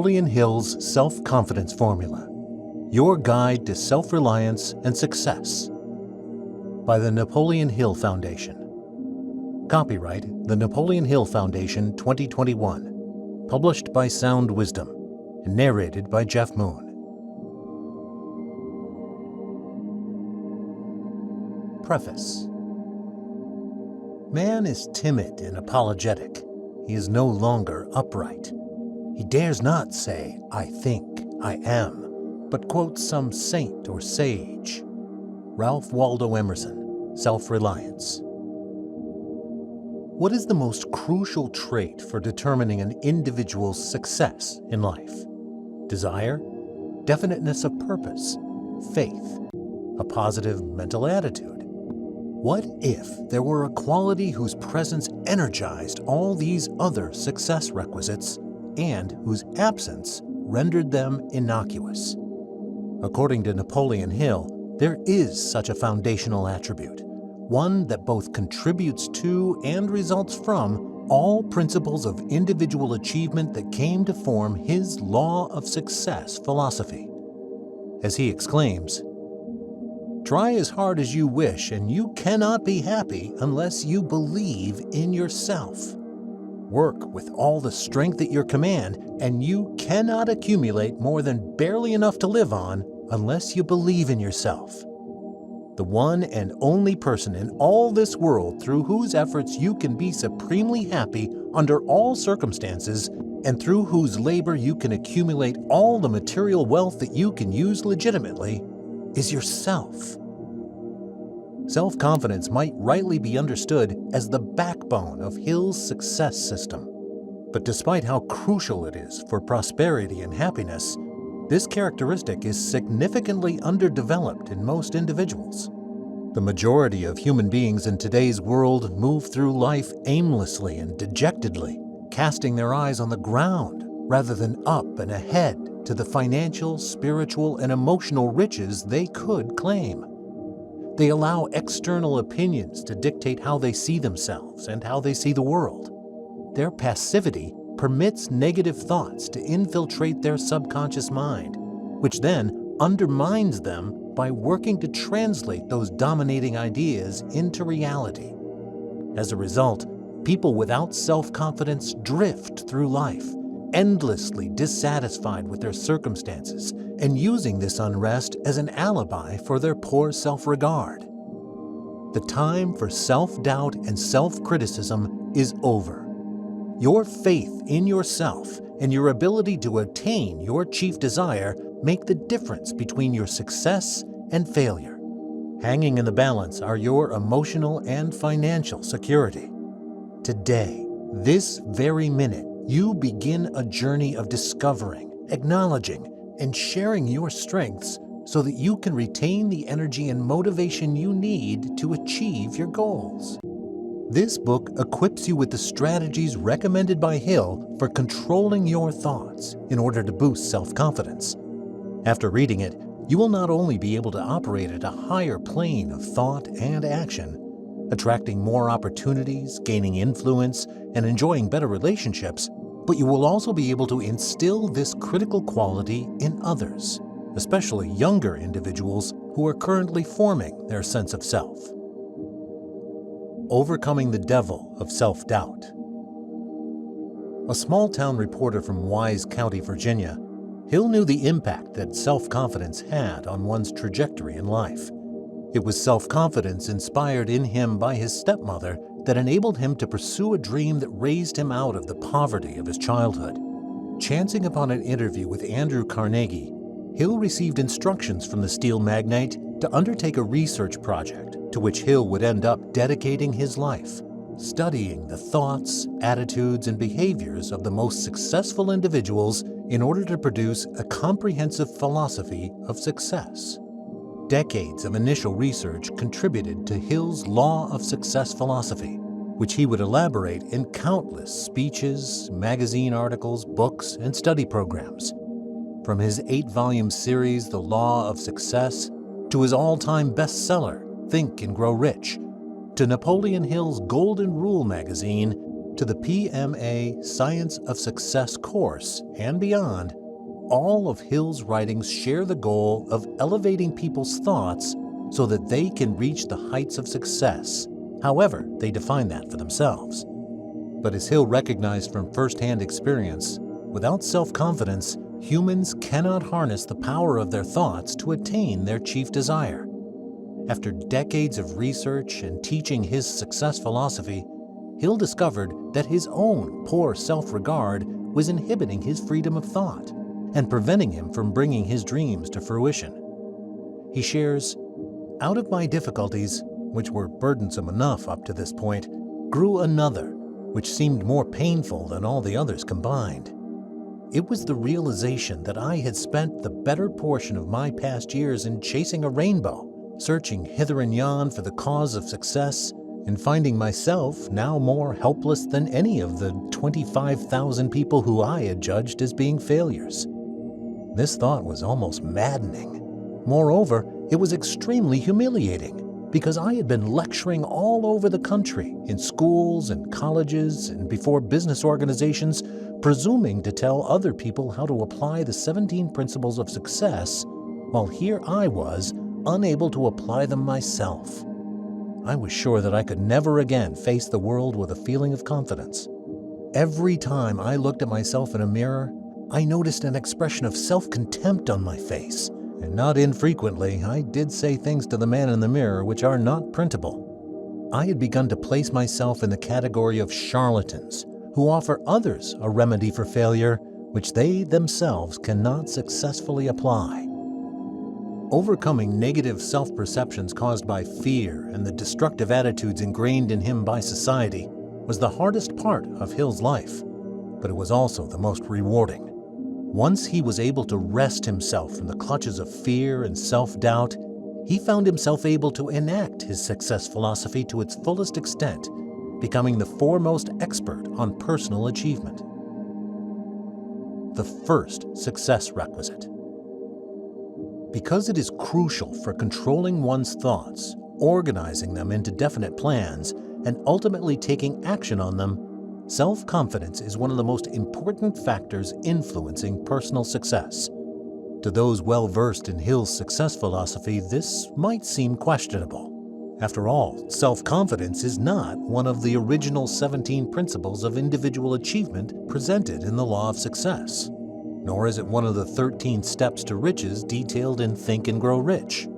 Napoleon Hill's Self-Confidence Formula, your guide to self-reliance and success. By the Napoleon Hill Foundation. Copyright the Napoleon Hill Foundation 2021. Published by Sound Wisdom and narrated by Jeff Moon. Preface. Man is timid and apologetic. He is no longer upright. He dares not say, "I think, I am," but quotes some saint or sage. Ralph Waldo Emerson, Self-Reliance. What is the most crucial trait for determining an individual's success in life? Desire, definiteness of purpose, faith, a positive mental attitude. What if there were a quality whose presence energized all these other success requisites and whose absence rendered them innocuous? According to Napoleon Hill, there is such a foundational attribute, one that both contributes to and results from all principles of individual achievement that came to form his law of success philosophy. As he exclaims, "Try as hard as you wish, and you cannot be happy unless you believe in yourself. Work with all the strength at your command, and you cannot accumulate more than barely enough to live on unless you believe in yourself. The one and only person in all this world through whose efforts you can be supremely happy under all circumstances, and through whose labor you can accumulate all the material wealth that you can use legitimately, is yourself." Self-confidence might rightly be understood as the backbone of Hill's success system. But despite how crucial it is for prosperity and happiness, this characteristic is significantly underdeveloped in most individuals. The majority of human beings in today's world move through life aimlessly and dejectedly, casting their eyes on the ground rather than up and ahead to the financial, spiritual, and emotional riches they could claim. They allow external opinions to dictate how they see themselves and how they see the world. Their passivity permits negative thoughts to infiltrate their subconscious mind, which then undermines them by working to translate those dominating ideas into reality. As a result, people without self-confidence drift through life, endlessly dissatisfied with their circumstances and using this unrest as an alibi for their poor self-regard. The time for self-doubt and self-criticism is over. Your faith in yourself and your ability to attain your chief desire make the difference between your success and failure. Hanging in the balance are your emotional and financial security. Today, this very minute, you begin a journey of discovering, acknowledging, and sharing your strengths so that you can retain the energy and motivation you need to achieve your goals. This book equips you with the strategies recommended by Hill for controlling your thoughts in order to boost self-confidence. After reading it, you will not only be able to operate at a higher plane of thought and action, attracting more opportunities, gaining influence, and enjoying better relationships, but you will also be able to instill this critical quality in others, especially younger individuals who are currently forming their sense of self. Overcoming the devil of self-doubt. A small-town reporter from Wise County, Virginia, Hill knew the impact that self-confidence had on one's trajectory in life. It was self-confidence inspired in him by his stepmother that enabled him to pursue a dream that raised him out of the poverty of his childhood. Chancing upon an interview with Andrew Carnegie, Hill received instructions from the steel magnate to undertake a research project to which Hill would end up dedicating his life, studying the thoughts, attitudes, and behaviors of the most successful individuals in order to produce a comprehensive philosophy of success. Decades of initial research contributed to Hill's law of success philosophy, which he would elaborate in countless speeches, magazine articles, books, and study programs. From his 8-volume series, The Law of Success, to his all-time bestseller, Think and Grow Rich, to Napoleon Hill's Golden Rule magazine, To the PMA Science of Success course and beyond, all of Hill's writings share the goal of elevating people's thoughts so that they can reach the heights of success, however they define that for themselves. But as Hill recognized from first-hand experience, without self-confidence, humans cannot harness the power of their thoughts to attain their chief desire. After decades of research and teaching his success philosophy, Hill discovered that his own poor self-regard was inhibiting his freedom of thought and preventing him from bringing his dreams to fruition. He shares, "Out of my difficulties, which were burdensome enough up to this point, grew another, which seemed more painful than all the others combined. It was the realization that I had spent the better portion of my past years in chasing a rainbow, searching hither and yon for the cause of success, and finding myself now more helpless than any of the 25,000 people who I had judged as being failures." This thought was almost maddening. Moreover, it was extremely humiliating because I had been lecturing all over the country, in schools and colleges and before business organizations, presuming to tell other people how to apply the 17 principles of success, while here I was, unable to apply them myself. I was sure that I could never again face the world with a feeling of confidence. Every time I looked at myself in a mirror, I noticed an expression of self-contempt on my face, and not infrequently I did say things to the man in the mirror which are not printable. I had begun to place myself in the category of charlatans who offer others a remedy for failure which they themselves cannot successfully apply. Overcoming negative self-perceptions caused by fear and the destructive attitudes ingrained in him by society was the hardest part of Hill's life, but it was also the most rewarding. Once he was able to wrest himself from the clutches of fear and self-doubt, he found himself able to enact his success philosophy to its fullest extent, becoming the foremost expert on personal achievement. The first success requisite. Because it is crucial for controlling one's thoughts, organizing them into definite plans, and ultimately taking action on them, self-confidence is one of the most important factors influencing personal success. To those well-versed in Hill's success philosophy, this might seem questionable. After all, self-confidence is not one of the original 17 principles of individual achievement presented in the Law of Success, nor is it one of the 13 steps to riches detailed in Think and Grow Rich.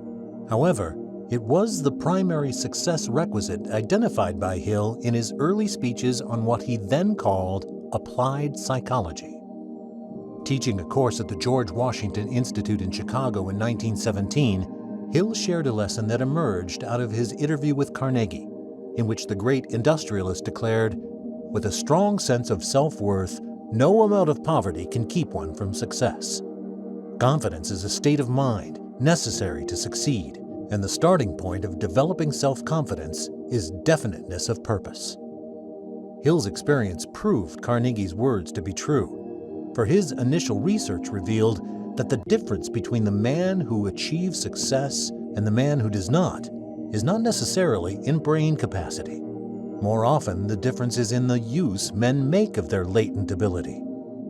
However, it was the primary success requisite identified by Hill in his early speeches on what he then called applied psychology. Teaching a course at the George Washington Institute in Chicago in 1917, Hill shared a lesson that emerged out of his interview with Carnegie, in which the great industrialist declared, "With a strong sense of self-worth, no amount of poverty can keep one from success. Confidence is a state of mind necessary to succeed, and the starting point of developing self-confidence is definiteness of purpose." Hill's experience proved Carnegie's words to be true, for his initial research revealed that the difference between the man who achieves success and the man who does not is not necessarily in brain capacity. More often, the difference is in the use men make of their latent ability.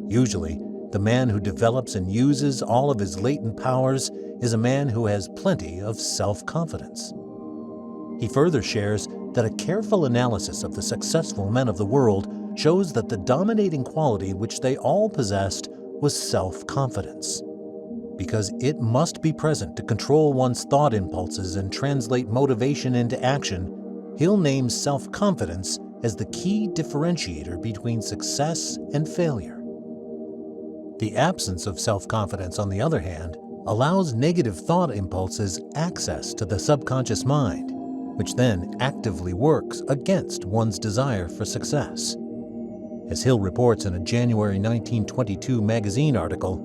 Usually, the man who develops and uses all of his latent powers is a man who has plenty of self-confidence. He further shares that a careful analysis of the successful men of the world shows that the dominating quality which they all possessed was self-confidence. Because it must be present to control one's thought impulses and translate motivation into action, Hill names self-confidence as the key differentiator between success and failure. The absence of self-confidence, on the other hand, allows negative thought impulses access to the subconscious mind, which then actively works against one's desire for success. As Hill reports in a January 1922 magazine article,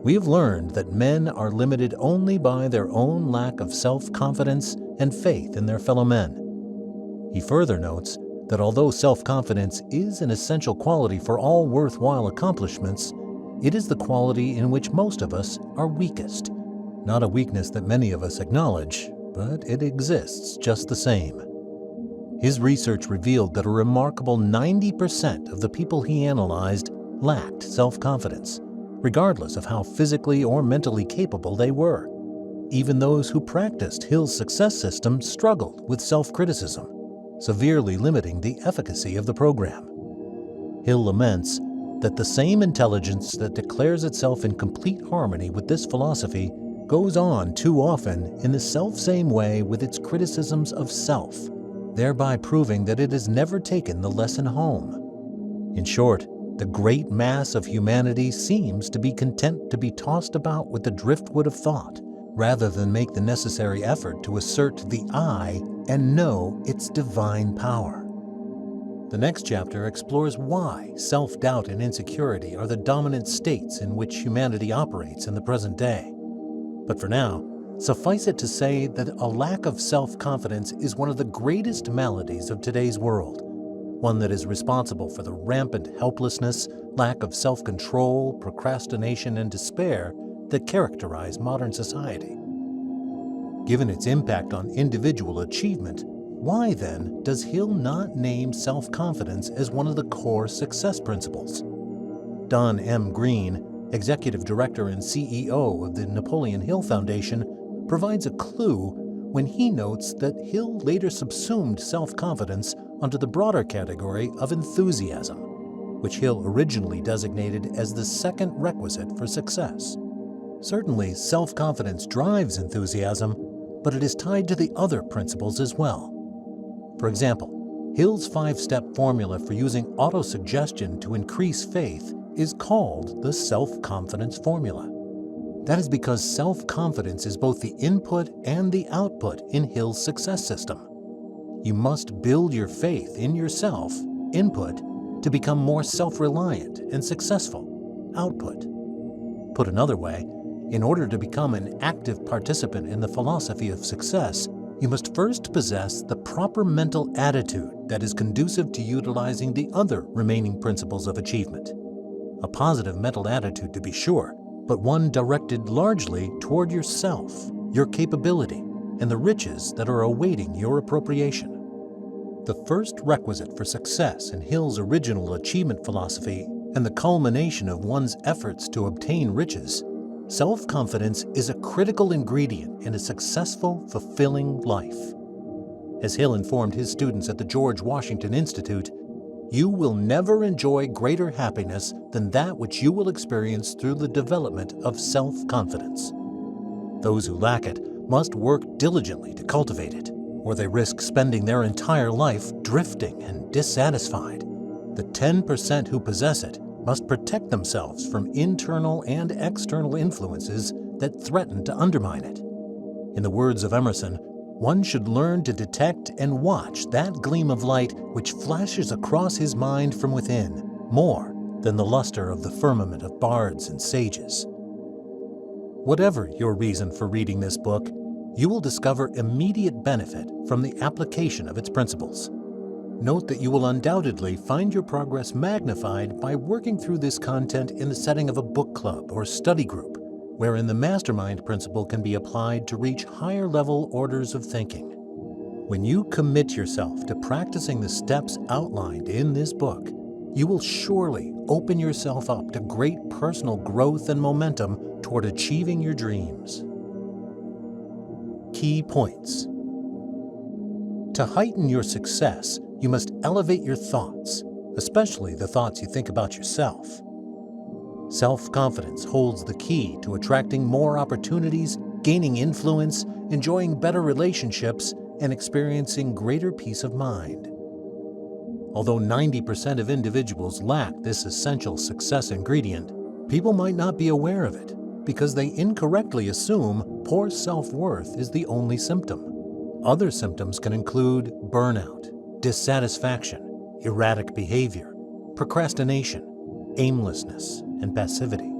"We have learned that men are limited only by their own lack of self-confidence and faith in their fellow men." He further notes that although self-confidence is an essential quality for all worthwhile accomplishments, it is the quality in which most of us are weakest. Not a weakness that many of us acknowledge, but it exists just the same. His research revealed that a remarkable 90% of the people he analyzed lacked self-confidence, regardless of how physically or mentally capable they were. Even those who practiced Hill's success system struggled with self-criticism, severely limiting the efficacy of the program. Hill laments that the same intelligence that declares itself in complete harmony with this philosophy goes on too often in the self-same way with its criticisms of self, thereby proving that it has never taken the lesson home. In short, the great mass of humanity seems to be content to be tossed about with the driftwood of thought, rather than make the necessary effort to assert the I and know its divine power. The next chapter explores why self-doubt and insecurity are the dominant states in which humanity operates in the present day. But for now, suffice it to say that a lack of self-confidence is one of the greatest maladies of today's world, one that is responsible for the rampant helplessness, lack of self-control, procrastination, and despair that characterize modern society. Given its impact on individual achievement, why then does Hill not name self-confidence as one of the core success principles? Don M. Green, Executive Director and CEO of the Napoleon Hill Foundation, provides a clue when he notes that Hill later subsumed self-confidence under the broader category of enthusiasm, which Hill originally designated as the second requisite for success. Certainly, self-confidence drives enthusiasm, but it is tied to the other principles as well. For example, Hill's 5-step formula for using autosuggestion to increase faith is called the self-confidence formula. That is because self-confidence is both the input and the output in Hill's success system. You must build your faith in yourself, input, to become more self-reliant and successful, output. Put another way, in order to become an active participant in the philosophy of success, you must first possess the proper mental attitude that is conducive to utilizing the other remaining principles of achievement. A positive mental attitude, to be sure, but one directed largely toward yourself, your capability, and the riches that are awaiting your appropriation. The first requisite for success in Hill's original achievement philosophy and the culmination of one's efforts to obtain riches, self-confidence is a critical ingredient in a successful, fulfilling life. As Hill informed his students at the George Washington Institute, you will never enjoy greater happiness than that which you will experience through the development of self-confidence. Those who lack it must work diligently to cultivate it, or they risk spending their entire life drifting and dissatisfied. The 10% who possess it must protect themselves from internal and external influences that threaten to undermine it. In the words of Emerson, one should learn to detect and watch that gleam of light which flashes across his mind from within, more than the luster of the firmament of bards and sages. Whatever your reason for reading this book, you will discover immediate benefit from the application of its principles. Note that you will undoubtedly find your progress magnified by working through this content in the setting of a book club or study group, wherein the mastermind principle can be applied to reach higher-level orders of thinking. When you commit yourself to practicing the steps outlined in this book, you will surely open yourself up to great personal growth and momentum toward achieving your dreams. Key points. To heighten your success, you must elevate your thoughts, especially the thoughts you think about yourself. Self-confidence holds the key to attracting more opportunities, gaining influence, enjoying better relationships, and experiencing greater peace of mind. Although 90% of individuals lack this essential success ingredient, people might not be aware of it because they incorrectly assume poor self-worth is the only symptom. Other symptoms can include burnout, dissatisfaction, erratic behavior, procrastination, aimlessness, and passivity.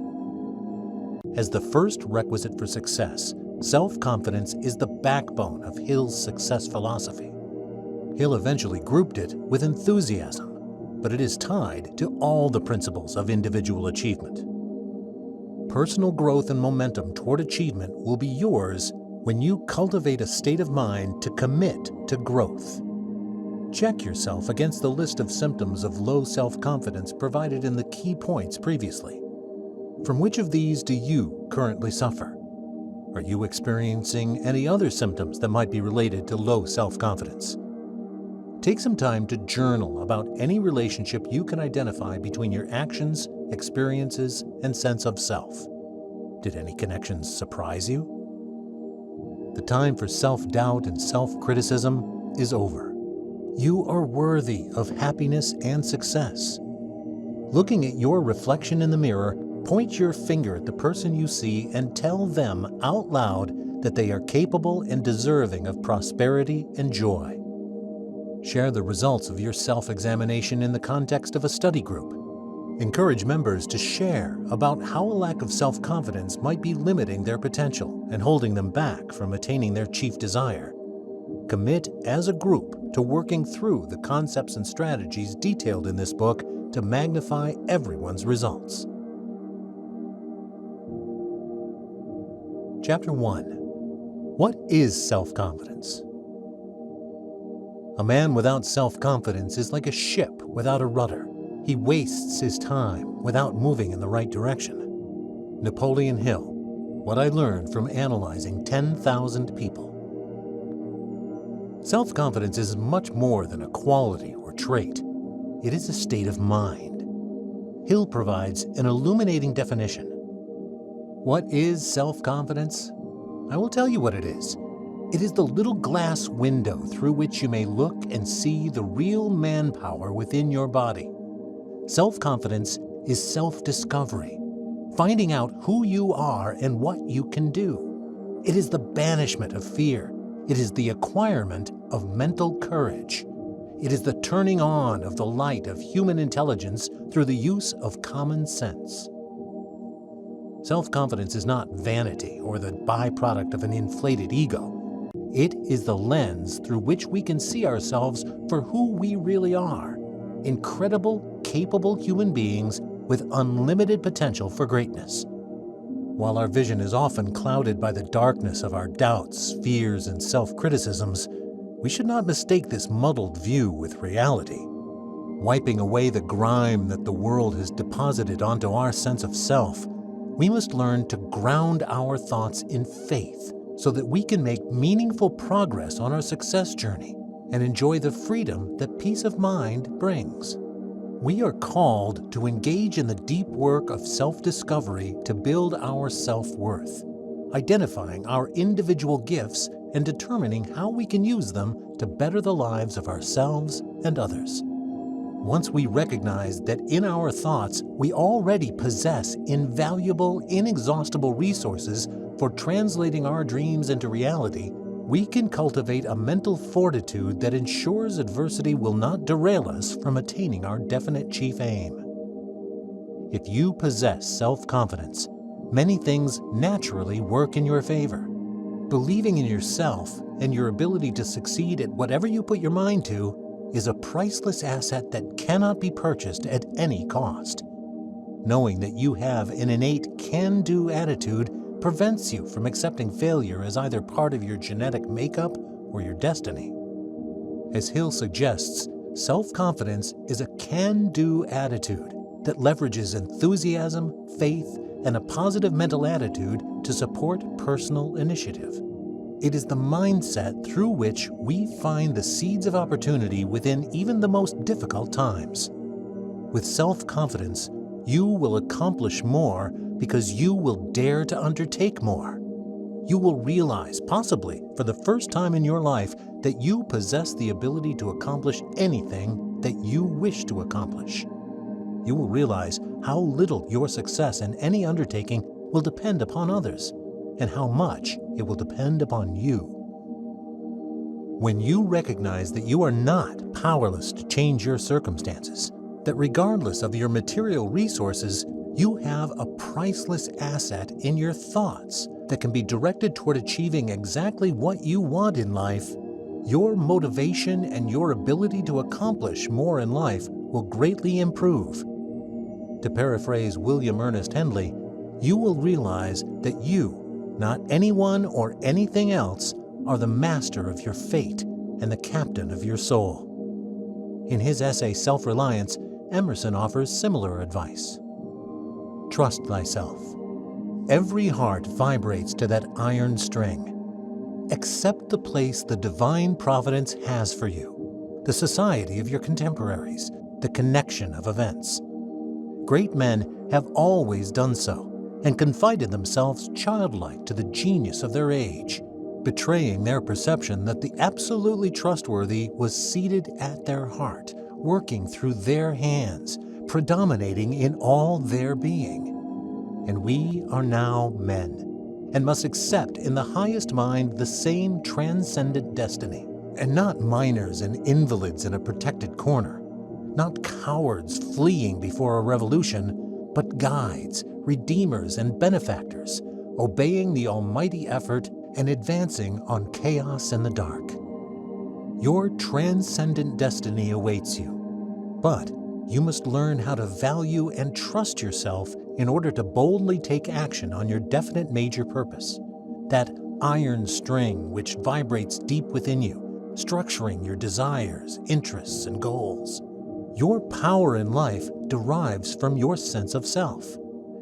As the first requisite for success, self-confidence is the backbone of Hill's success philosophy. Hill eventually grouped it with enthusiasm, but it is tied to all the principles of individual achievement. Personal growth and momentum toward achievement will be yours when you cultivate a state of mind to commit to growth. Check yourself against the list of symptoms of low self-confidence provided in the key points previously. From which of these do you currently suffer? Are you experiencing any other symptoms that might be related to low self-confidence? Take some time to journal about any relationship you can identify between your actions, experiences, and sense of self. Did any connections surprise you? The time for self-doubt and self-criticism is over. You are worthy of happiness and success. Looking at your reflection in the mirror, point your finger at the person you see and tell them out loud that they are capable and deserving of prosperity and joy. Share the results of your self-examination in the context of a study group. Encourage members to share about how a lack of self-confidence might be limiting their potential and holding them back from attaining their chief desire. Commit as a group to working through the concepts and strategies detailed in this book to magnify everyone's results. Chapter 1. What is self-confidence? A man without self-confidence is like a ship without a rudder. He wastes his time without moving in the right direction. Napoleon Hill, what I learned from analyzing 10,000 people. Self-confidence is much more than a quality or trait. It is a state of mind. Hill provides an illuminating definition. What is self-confidence? I will tell you what it is. It is the little glass window through which you may look and see the real manpower within your body. Self-confidence is self-discovery, finding out who you are and what you can do. It is the banishment of fear. It is the acquirement of mental courage. It is the turning on of the light of human intelligence through the use of common sense. Self-confidence is not vanity or the byproduct of an inflated ego. It is the lens through which we can see ourselves for who we really are. Incredible, capable human beings with unlimited potential for greatness. While our vision is often clouded by the darkness of our doubts, fears, and self-criticisms, we should not mistake this muddled view with reality. Wiping away the grime that the world has deposited onto our sense of self, we must learn to ground our thoughts in faith so that we can make meaningful progress on our success journey and enjoy the freedom that peace of mind brings. We are called to engage in the deep work of self-discovery to build our self-worth, identifying our individual gifts and determining how we can use them to better the lives of ourselves and others. Once we recognize that in our thoughts we already possess invaluable, inexhaustible resources for translating our dreams into reality, we can cultivate a mental fortitude that ensures adversity will not derail us from attaining our definite chief aim. If you possess self-confidence, many things naturally work in your favor. Believing in yourself and your ability to succeed at whatever you put your mind to is a priceless asset that cannot be purchased at any cost. Knowing that you have an innate can-do attitude prevents you from accepting failure as either part of your genetic makeup or your destiny. As Hill suggests, self-confidence is a can-do attitude that leverages enthusiasm, faith, and a positive mental attitude to support personal initiative. It is the mindset through which we find the seeds of opportunity within even the most difficult times. With self-confidence, you will accomplish more because you will dare to undertake more. You will realize, possibly for the first time in your life, that you possess the ability to accomplish anything that you wish to accomplish. You will realize how little your success in any undertaking will depend upon others, and how much it will depend upon you. When you recognize that you are not powerless to change your circumstances, that regardless of your material resources, you have a priceless asset in your thoughts that can be directed toward achieving exactly what you want in life, your motivation and your ability to accomplish more in life will greatly improve. To paraphrase William Ernest Henley, you will realize that you, not anyone or anything else, are the master of your fate and the captain of your soul. In his essay Self-Reliance, Emerson offers similar advice. Trust thyself. Every heart vibrates to that iron string. Accept the place the divine providence has for you, the society of your contemporaries, the connection of events. Great men have always done so and confided themselves childlike to the genius of their age, betraying their perception that the absolutely trustworthy was seated at their heart, working through their hands, predominating in all their being. And we are now men, and must accept in the highest mind the same transcendent destiny, and not minors and invalids in a protected corner, not cowards fleeing before a revolution, but guides, redeemers, and benefactors, obeying the almighty effort and advancing on chaos and the dark. Your transcendent destiny awaits you, but you must learn how to value and trust yourself in order to boldly take action on your definite major purpose, that iron string which vibrates deep within you, structuring your desires, interests, and goals. Your power in life derives from your sense of self,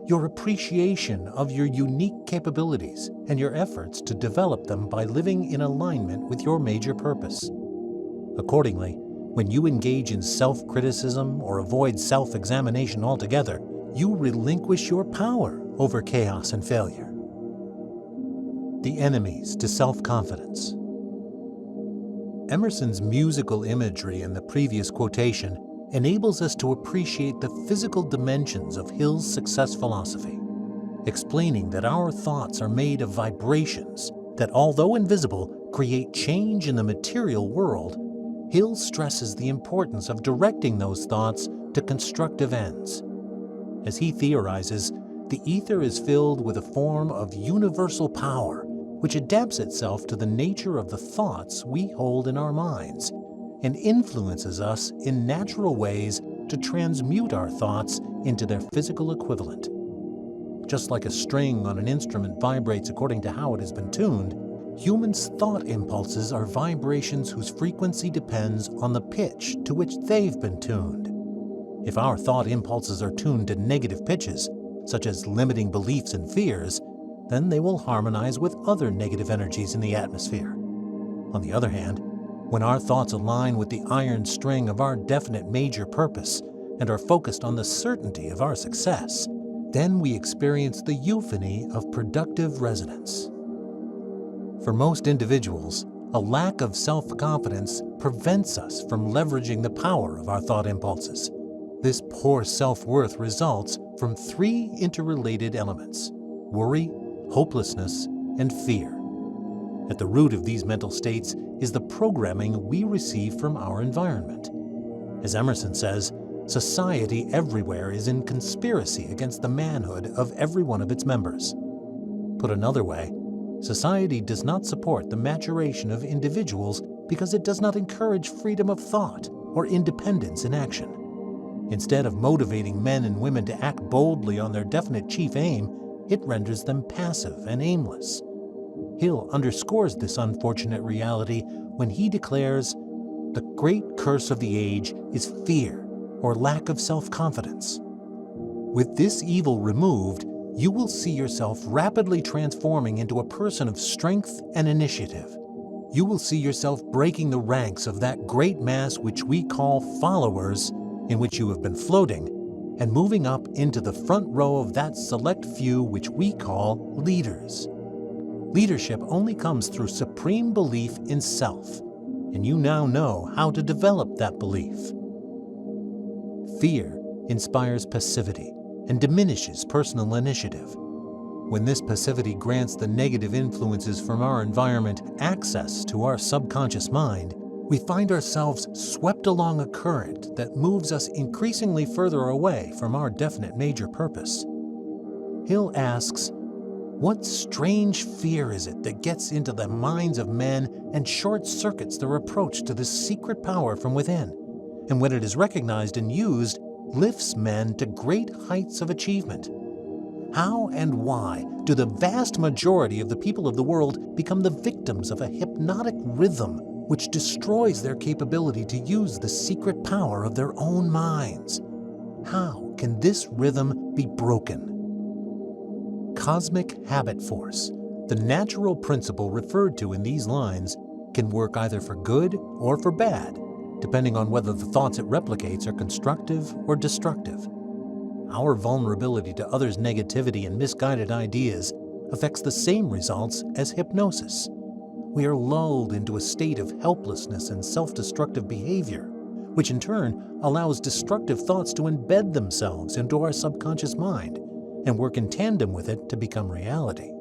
your appreciation of your unique capabilities, and your efforts to develop them by living in alignment with your major purpose. Accordingly, when you engage in self-criticism or avoid self-examination altogether, you relinquish your power over chaos and failure. The enemies to self-confidence. Emerson's musical imagery in the previous quotation enables us to appreciate the physical dimensions of Hill's success philosophy, explaining that our thoughts are made of vibrations that, although invisible, create change in the material world. Hill stresses the importance of directing those thoughts to constructive ends. As he theorizes, the ether is filled with a form of universal power which adapts itself to the nature of the thoughts we hold in our minds and influences us in natural ways to transmute our thoughts into their physical equivalent. Just like a string on an instrument vibrates according to how it has been tuned, humans' thought impulses are vibrations whose frequency depends on the pitch to which they've been tuned. If our thought impulses are tuned to negative pitches, such as limiting beliefs and fears, then they will harmonize with other negative energies in the atmosphere. On the other hand, when our thoughts align with the iron string of our definite major purpose and are focused on the certainty of our success, then we experience the euphony of productive resonance. For most individuals, a lack of self-confidence prevents us from leveraging the power of our thought impulses. This poor self-worth results from three interrelated elements: worry, hopelessness, and fear. At the root of these mental states is the programming we receive from our environment. As Emerson says, society everywhere is in conspiracy against the manhood of every one of its members. Put another way, society does not support the maturation of individuals because it does not encourage freedom of thought or independence in action. Instead of motivating men and women to act boldly on their definite chief aim, it renders them passive and aimless. Hill underscores this unfortunate reality when he declares, "The great curse of the age is fear or lack of self-confidence." With this evil removed, you will see yourself rapidly transforming into a person of strength and initiative. You will see yourself breaking the ranks of that great mass which we call followers, in which you have been floating, and moving up into the front row of that select few which we call leaders. Leadership only comes through supreme belief in self, and you now know how to develop that belief. Fear inspires passivity and diminishes personal initiative. When this passivity grants the negative influences from our environment access to our subconscious mind, we find ourselves swept along a current that moves us increasingly further away from our definite major purpose. Hill asks, what strange fear is it that gets into the minds of men and short-circuits their approach to this secret power from within, and when it is recognized and used, lifts men to great heights of achievement? How and why do the vast majority of the people of the world become the victims of a hypnotic rhythm which destroys their capability to use the secret power of their own minds. How can this rhythm be broken? Cosmic habit force, the natural principle referred to in these lines, can work either for good or for bad, depending on whether the thoughts it replicates are constructive or destructive. Our vulnerability to others' negativity and misguided ideas affects the same results as hypnosis. We are lulled into a state of helplessness and self-destructive behavior, which in turn allows destructive thoughts to embed themselves into our subconscious mind and work in tandem with it to become reality.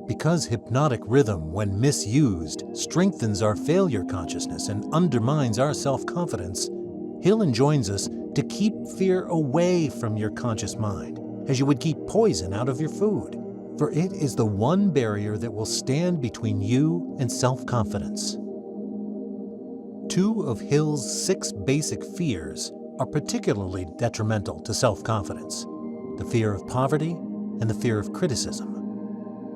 Because hypnotic rhythm, when misused, strengthens our failure consciousness and undermines our self-confidence, Hill enjoins us to keep fear away from your conscious mind, as you would keep poison out of your food, for it is the one barrier that will stand between you and self-confidence. 2 of Hill's 6 basic fears are particularly detrimental to self-confidence: the fear of poverty and the fear of criticism.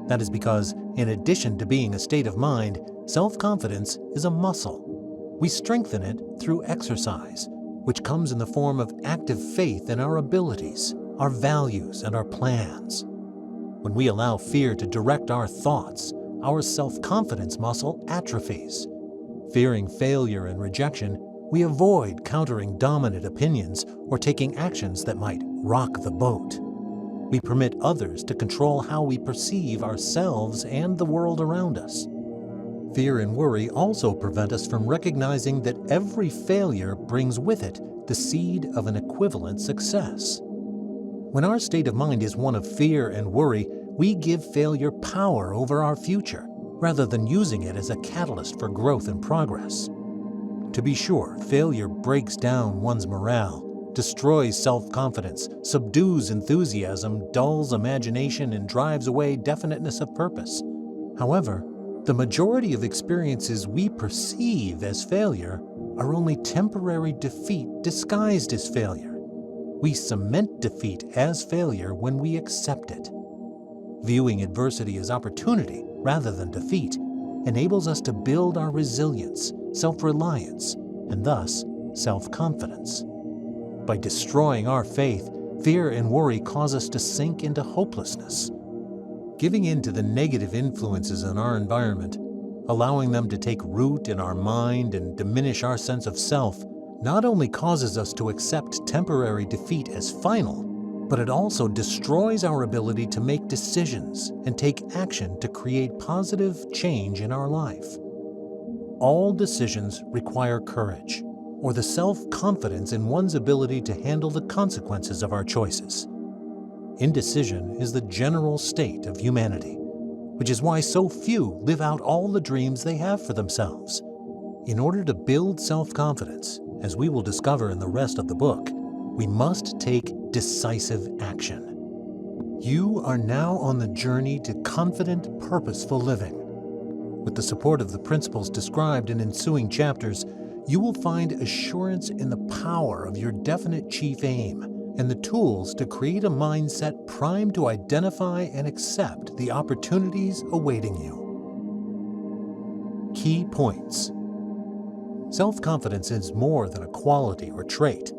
That is because, in addition to being a state of mind, self-confidence is a muscle. We strengthen it through exercise, which comes in the form of active faith in our abilities, our values, and our plans. When we allow fear to direct our thoughts, our self-confidence muscle atrophies. Fearing failure and rejection, we avoid countering dominant opinions or taking actions that might rock the boat. We permit others to control how we perceive ourselves and the world around us. Fear and worry also prevent us from recognizing that every failure brings with it the seed of an equivalent success. When our state of mind is one of fear and worry, we give failure power over our future, rather than using it as a catalyst for growth and progress. To be sure, failure breaks down one's morale, destroys self-confidence, subdues enthusiasm, dulls imagination, and drives away definiteness of purpose. However, the majority of experiences we perceive as failure are only temporary defeat disguised as failure. We cement defeat as failure when we accept it. Viewing adversity as opportunity rather than defeat enables us to build our resilience, self-reliance, and thus self-confidence. By destroying our faith, fear and worry cause us to sink into hopelessness. Giving in to the negative influences in our environment, allowing them to take root in our mind and diminish our sense of self, not only causes us to accept temporary defeat as final, but it also destroys our ability to make decisions and take action to create positive change in our life. All decisions require courage, or the self-confidence in one's ability to handle the consequences of our choices. Indecision is the general state of humanity, which is why so few live out all the dreams they have for themselves. In order to build self-confidence, as we will discover in the rest of the book, we must take decisive action. You are now on the journey to confident, purposeful living. With the support of the principles described in ensuing chapters, you will find assurance in the power of your definite chief aim and the tools to create a mindset primed to identify and accept the opportunities awaiting you. Key points. Self-confidence is more than a quality or trait.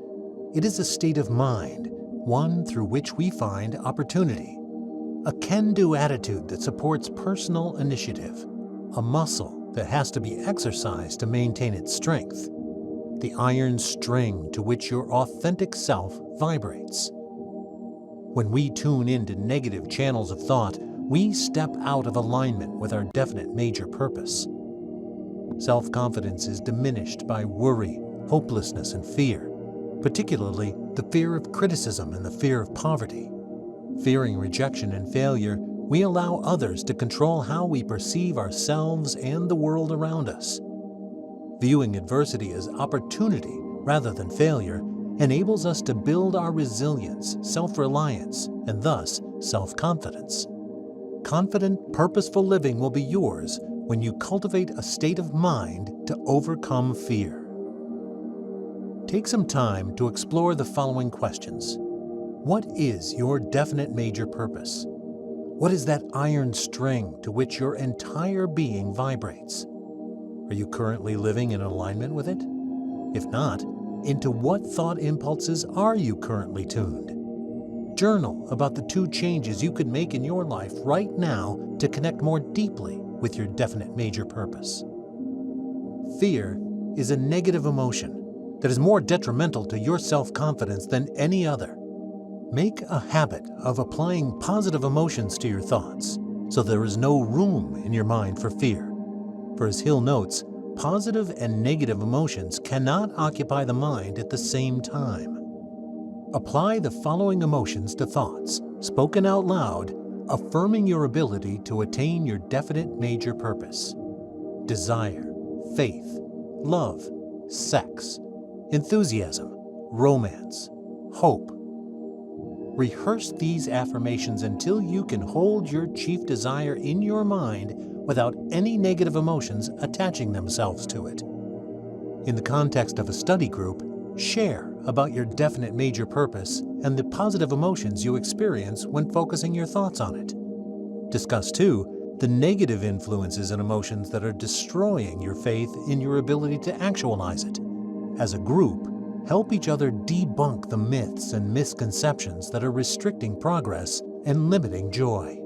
It is a state of mind, one through which we find opportunity. A can-do attitude that supports personal initiative. A muscle that has to be exercised to maintain its strength. The iron string to which your authentic self vibrates. When we tune into negative channels of thought, we step out of alignment with our definite major purpose. Self-confidence is diminished by worry, hopelessness, and fear, particularly the fear of criticism and the fear of poverty. Fearing rejection and failure, we allow others to control how we perceive ourselves and the world around us. Viewing adversity as opportunity rather than failure enables us to build our resilience, self-reliance, and thus self-confidence. Confident, purposeful living will be yours when you cultivate a state of mind to overcome fear. Take some time to explore the following questions. What is your definite major purpose? What is that iron string to which your entire being vibrates? Are you currently living in alignment with it? If not, into what thought impulses are you currently tuned? Journal about the 2 changes you could make in your life right now to connect more deeply with your definite major purpose. Fear is a negative emotion that is more detrimental to your self-confidence than any other. Make a habit of applying positive emotions to your thoughts so there is no room in your mind for fear. For as Hill notes, positive and negative emotions cannot occupy the mind at the same time. Apply the following emotions to thoughts, spoken out loud, affirming your ability to attain your definite major purpose. Desire, faith, love, sex, enthusiasm, romance, hope. Rehearse these affirmations until you can hold your chief desire in your mind without any negative emotions attaching themselves to it. In the context of a study group, share about your definite major purpose and the positive emotions you experience when focusing your thoughts on it. Discuss, too, the negative influences and emotions that are destroying your faith in your ability to actualize it. As a group, help each other debunk the myths and misconceptions that are restricting progress and limiting joy.